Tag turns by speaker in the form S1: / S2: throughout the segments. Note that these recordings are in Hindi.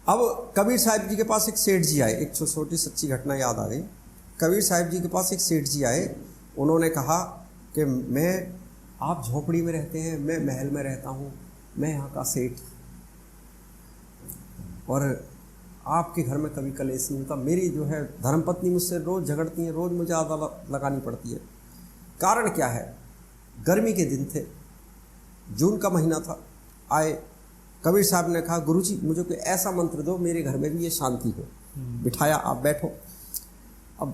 S1: अब कबीर साहब जी के पास एक सेठ जी आए, एक छोटी सच्ची घटना याद आ गई। कबीर साहब जी के पास एक सेठ जी आए, उन्होंने कहा कि आप झोपड़ी में रहते हैं, मैं महल में रहता हूँ, मैं यहाँ का सेठ, और आपके घर में कभी कलेश नहीं होता। मेरी जो है धर्मपत्नी मुझसे रोज़ झगड़ती हैं, रोज़ मुझे आदत लगानी पड़ती है। कारण क्या है? गर्मी के दिन थे, जून का महीना था। आए कबीर साहब ने कहा, गुरुजी मुझे कोई ऐसा मंत्र दो मेरे घर में भी ये शांति हो। बिठाया, आप बैठो। अब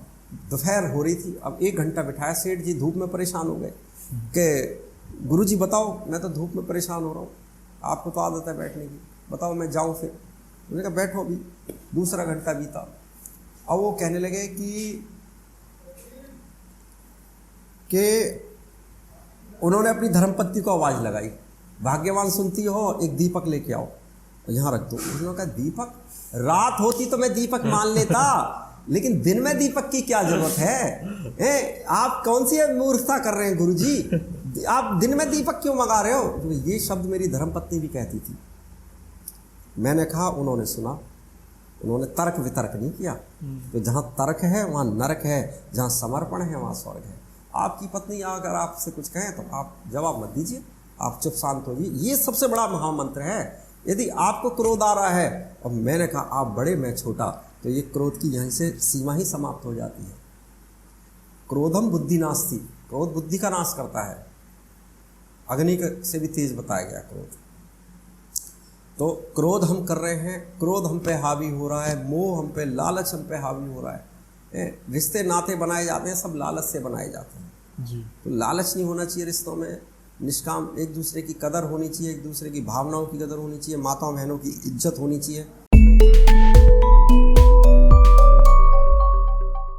S1: दोपहर हो रही थी, अब 1 घंटा बिठाया। सेठ जी धूप में परेशान हो गए कि गुरुजी बताओ, मैं तो धूप में परेशान हो रहा हूँ, आपको तो आदत है बैठने की, बताओ मैं जाऊँ फिर? उन्होंने कहा बैठो। अभी 2 घंटा बीता। अब वो कहने लगे कि उन्होंने अपनी धर्मपत्नी को आवाज़ लगाई, भाग्यवान सुनती हो, एक दीपक लेके आओ, यहाँ रख दो। उन्होंने कहा दीपक? रात होती तो मैं दीपक मान लेता, लेकिन दिन में दीपक की क्या जरूरत है? आप कौन सी मूर्खता कर रहे हैं गुरुजी? आप दिन में दीपक क्यों मंगा रहे हो? तो ये शब्द मेरी धर्मपत्नी भी कहती थी। मैंने कहा, उन्होंने सुना, उन्होंने तर्क वितर्क नहीं किया। तो जहाँ तर्क है वहाँ नरक है, जहाँ समर्पण है वहाँ स्वर्ग है। आपकी पत्नी अगर आपसे कुछ कहें तो आप जवाब मत दीजिए, आप चुप शांत होइए। ये सबसे बड़ा महामंत्र है। यदि आपको क्रोध आ रहा है और मैंने कहा आप बड़े मैं छोटा, तो ये क्रोध की यहीं से सीमा ही समाप्त हो जाती है। क्रोधम बुद्धि नास्ति, क्रोध बुद्धि का नाश करता है। अग्नि से भी तेज बताया गया क्रोध। तो क्रोध हम कर रहे हैं, क्रोध हम पे हावी हो रहा है, मोह हम पे, लालच हम पे हावी हो रहा है। रिश्ते नाते बनाए जाते हैं, सब लालच से बनाए जाते हैं जी। तो लालच नहीं होना चाहिए रिश्तों में। निष्काम, एक दूसरे की कदर होनी चाहिए, एक दूसरे की भावनाओं की कदर होनी चाहिए, माताओं बहनों की इज्जत होनी चाहिए।